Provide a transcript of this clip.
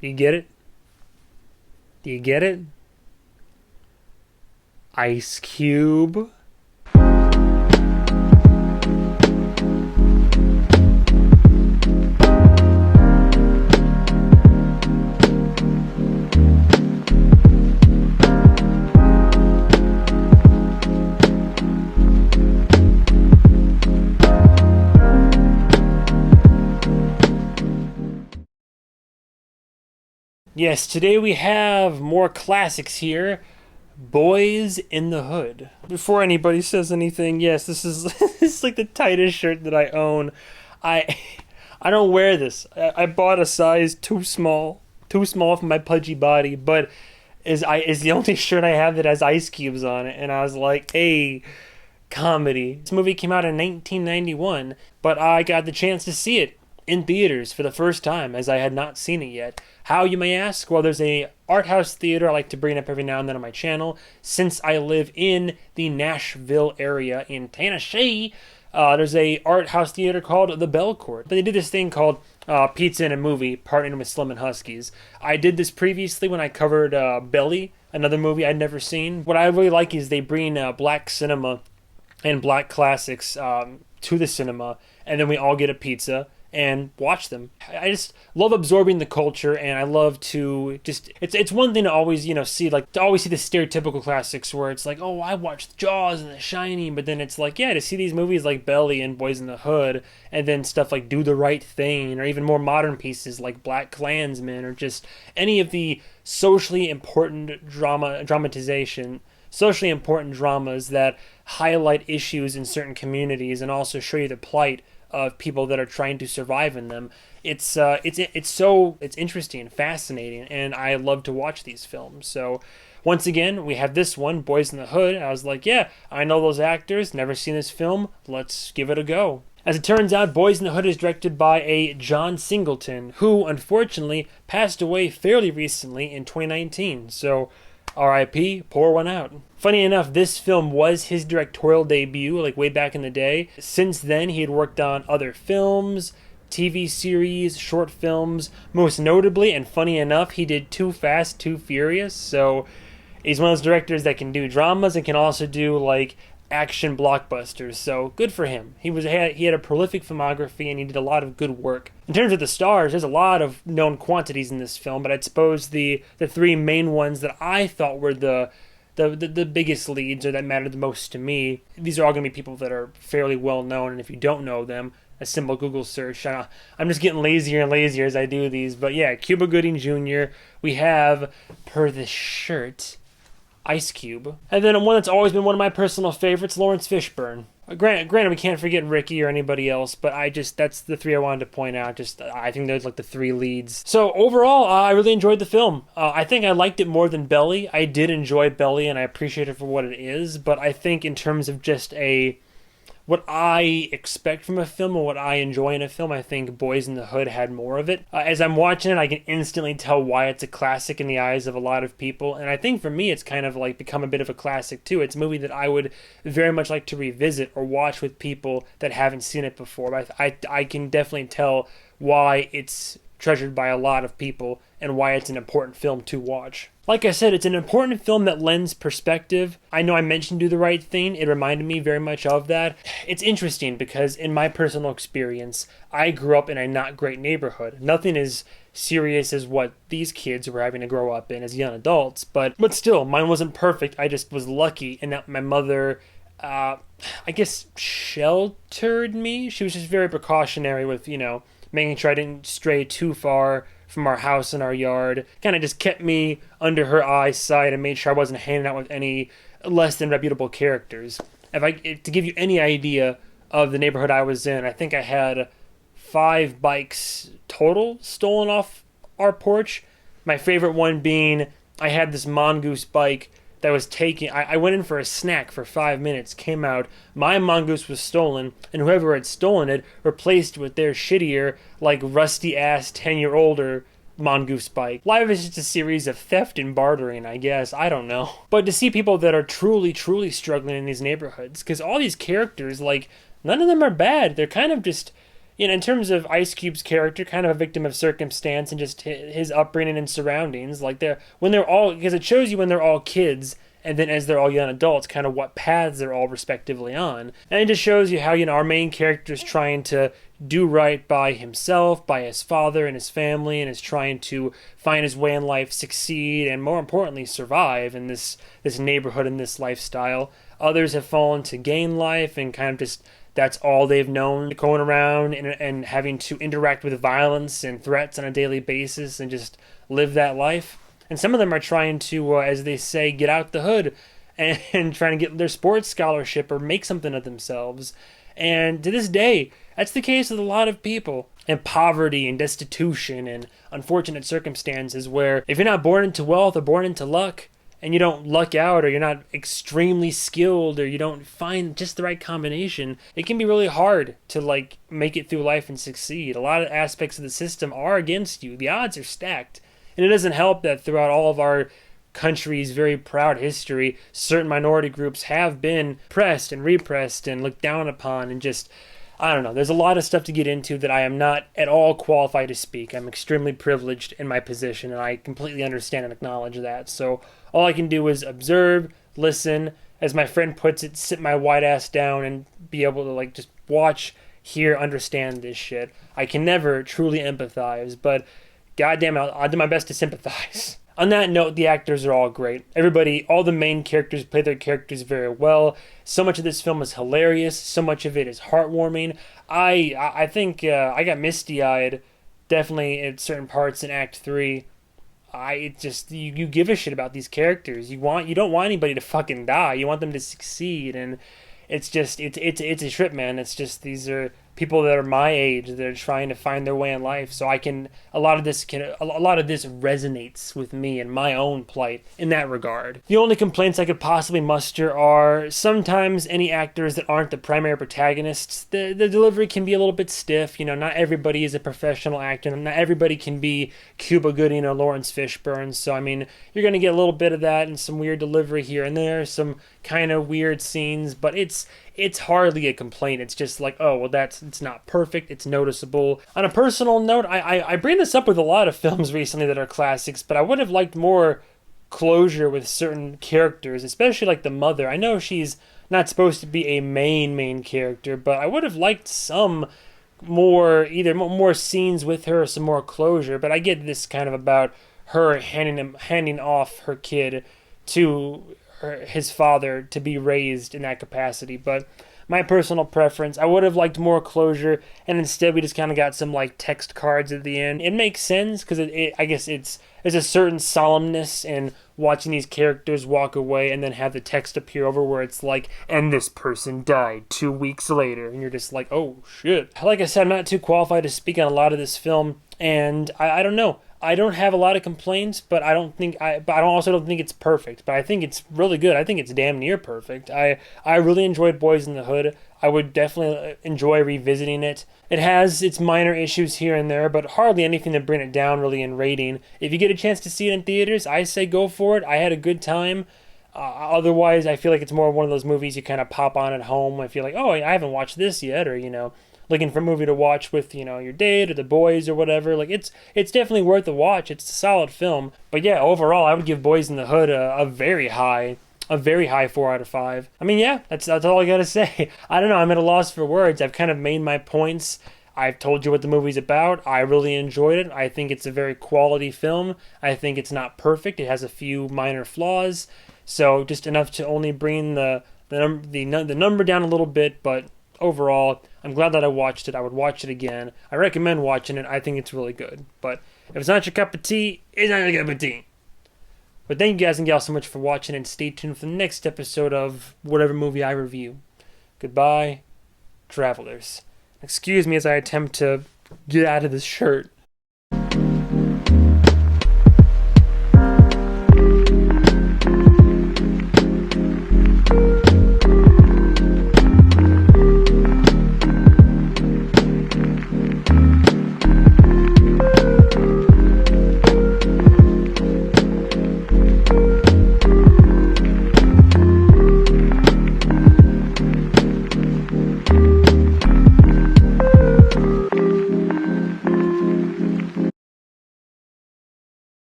You get it? Do you get it? Ice Cube. Yes, today we have more classics here. Boys in the Hood. Before anybody says anything, yes, this is this is like the tightest shirt that I own. I I don't wear this. I bought a size too small for my pudgy body, but is the only shirt I have that has ice cubes on it, and I was like, hey, comedy. This movie came out in 1991, but I got the chance to see it in theaters for the first time, as I had not seen it yet. How, you may ask? Well, there's a art house theater I like to bring up every now and then on my channel. Since I live in the Nashville area in Tennessee, there's a art house theater called the Bell Court. But they did this thing called Pizza and a Movie, partnering with Slim and Huskies. I did this previously when I covered Belly, another movie I'd never seen. What I really like is they bring black cinema and black classics to the cinema, and then we all get a pizza and watch them. I just love absorbing the culture, and I love to just it's one thing to always, see, like, to always see the stereotypical classics where it's like, oh, I watched Jaws and The Shining, but then it's like, yeah, to see these movies like Belly and Boys in the Hood, and then stuff like Do the Right Thing, or even more modern pieces like Black Klansman, or just any of the socially important socially important dramas that highlight issues in certain communities and also show you the plight of people that are trying to survive in them. It's interesting and fascinating, and I love to watch these films. So once again, we have this one, Boys in the Hood. I was like, yeah, I know those actors, never seen this film, let's give it a go. As it turns out, Boys in the Hood is directed by a John Singleton, who unfortunately passed away fairly recently in 2019. So R.I.P., pour one out. Funny enough, this film was his directorial debut, like way back in the day. Since then, he had worked on other films, TV series, short films. Most notably, and funny enough, he did Too Fast, Too Furious. So he's one of those directors that can do dramas and can also do like action blockbusters. So good for him. He had a prolific filmography, and he did a lot of good work. In terms of the stars, there's a lot of known quantities in this film, but I'd suppose the three main ones that I thought were the biggest leads, or that mattered the most to me. These are all going to be people that are fairly well known, and if you don't know them, a simple Google search. I'm just getting lazier and lazier as I do these, but yeah, Cuba Gooding Jr. We have, per the shirt, Ice Cube. And then one that's always been one of my personal favorites, Lawrence Fishburne. Granted, we can't forget Ricky or anybody else, but that's the three I wanted to point out. I think those like the three leads. So overall, I really enjoyed the film. I think I liked it more than Belly. I did enjoy Belly, and I appreciate it for what it is, but I think in terms of just what I expect from a film or what I enjoy in a film, I think Boys in the Hood had more of it. As I'm watching it, I can instantly tell why it's a classic in the eyes of a lot of people, and I think for me it's kind of like become a bit of a classic too. It's a movie that I would very much like to revisit or watch with people that haven't seen it before. But I can definitely tell why it's treasured by a lot of people and why it's an important film to watch. Like I said, it's an important film that lends perspective. I know I mentioned Do the Right Thing. It reminded me very much of that. It's interesting because in my personal experience, I grew up in a not great neighborhood. Nothing as serious as what these kids were having to grow up in as young adults, but still, mine wasn't perfect. I just was lucky in that my mother, I guess, sheltered me. She was just very precautionary with, making sure I didn't stray too far from our house and our yard. Kind of just kept me under her eyesight and made sure I wasn't hanging out with any less than reputable characters. To give you any idea of the neighborhood I was in, I think I had 5 bikes total stolen off our porch. My favorite one being, I had this mongoose bike that was taken. I went in for a snack for 5 minutes, came out, my mongoose was stolen, and whoever had stolen it replaced with their shittier, like rusty-ass 10-year-older mongoose bike. Life is just a series of theft and bartering, I guess. I don't know. But to see people that are truly, truly struggling in these neighborhoods, because all these characters, like, none of them are bad. They're kind of just, In terms of Ice Cube's character, kind of a victim of circumstance and just his upbringing and surroundings, like when they're all, because it shows you when they're all kids, and then as they're all young adults, kind of what paths they're all respectively on. And it just shows you how, our main character is trying to do right by himself, by his father and his family, and is trying to find his way in life, succeed, and more importantly, survive in this neighborhood and this lifestyle. Others have fallen to gain life and kind of just, that's all they've known, going around and having to interact with violence and threats on a daily basis and just live that life. And some of them are trying to, as they say, get out the hood and trying to get their sports scholarship or make something of themselves. And to this day, that's the case with a lot of people. And poverty and destitution and unfortunate circumstances where if you're not born into wealth or born into luck, and you don't luck out, or you're not extremely skilled, or you don't find just the right combination, it can be really hard to make it through life and succeed. A lot of aspects of the system are against you. The odds are stacked. And it doesn't help that throughout all of our country's very proud history, certain minority groups have been pressed and repressed and looked down upon, and just, I don't know, there's a lot of stuff to get into that I am not at all qualified to speak. I'm extremely privileged in my position, and I completely understand and acknowledge that. So all I can do is observe, listen, as my friend puts it, sit my white ass down and be able to just watch, hear, understand this shit. I can never truly empathize, but goddamn it, I'll do my best to sympathize. On that note, the actors are all great. Everybody, all the main characters play their characters very well. So much of this film is hilarious. So much of it is heartwarming. I think I got misty-eyed, definitely in certain parts in Act 3. You give a shit about these characters. You don't want anybody to fucking die. You want them to succeed, and it's a trip, man. It's just, these are people that are my age that are trying to find their way in life. So a lot of this resonates with me and my own plight in that regard. The only complaints I could possibly muster are sometimes any actors that aren't the primary protagonists, the delivery can be a little bit stiff. Not everybody is a professional actor, and not everybody can be Cuba Gooding or Lawrence Fishburne. So you're gonna get a little bit of that and some weird delivery here and there, some kind of weird scenes, but it's hardly a complaint. It's just it's not perfect, it's noticeable. On a personal note, I bring this up with a lot of films recently that are classics, but I would have liked more closure with certain characters, especially the mother. I know she's not supposed to be a main character, but I would have liked some either more scenes with her, some more closure. But I get this kind of about her handing off her kid to his father to be raised in that capacity. But my personal preference, I would have liked more closure, and instead we just kind of got some text cards at the end. It makes sense because I guess there's a certain solemnness in watching these characters walk away and then have the text appear over where it's and this person died 2 weeks later, and you're just oh shit. Like I said, I'm not too qualified to speak on a lot of this film, and I don't know. I don't have a lot of complaints, but I also don't think it's perfect. But I think it's really good. I think it's damn near perfect. I really enjoyed Boyz n the Hood. I would definitely enjoy revisiting it. It has its minor issues here and there, but hardly anything to bring it down really in rating. If you get a chance to see it in theaters, I say go for it. I had a good time. Otherwise, I feel like it's more one of those movies you kind of pop on at home if you're oh, I haven't watched this yet, or looking for a movie to watch with, your date or the boys or whatever. It's definitely worth a watch. It's a solid film. But yeah, overall, I would give Boyz n the Hood a very high 4 out of 5. Yeah, that's all I gotta say. I don't know, I'm at a loss for words. I've kind of made my points. I've told you what the movie's about. I really enjoyed it. I think it's a very quality film. I think it's not perfect. It has a few minor flaws. So just enough to only bring the number down a little bit, but overall, I'm glad that I watched it. I would watch it again. I recommend watching it. I think it's really good. But if it's not your cup of tea, it's not your cup of tea. But thank you guys and gals so much for watching, and stay tuned for the next episode of whatever movie I review. Goodbye, travelers. Excuse me as I attempt to get out of this shirt.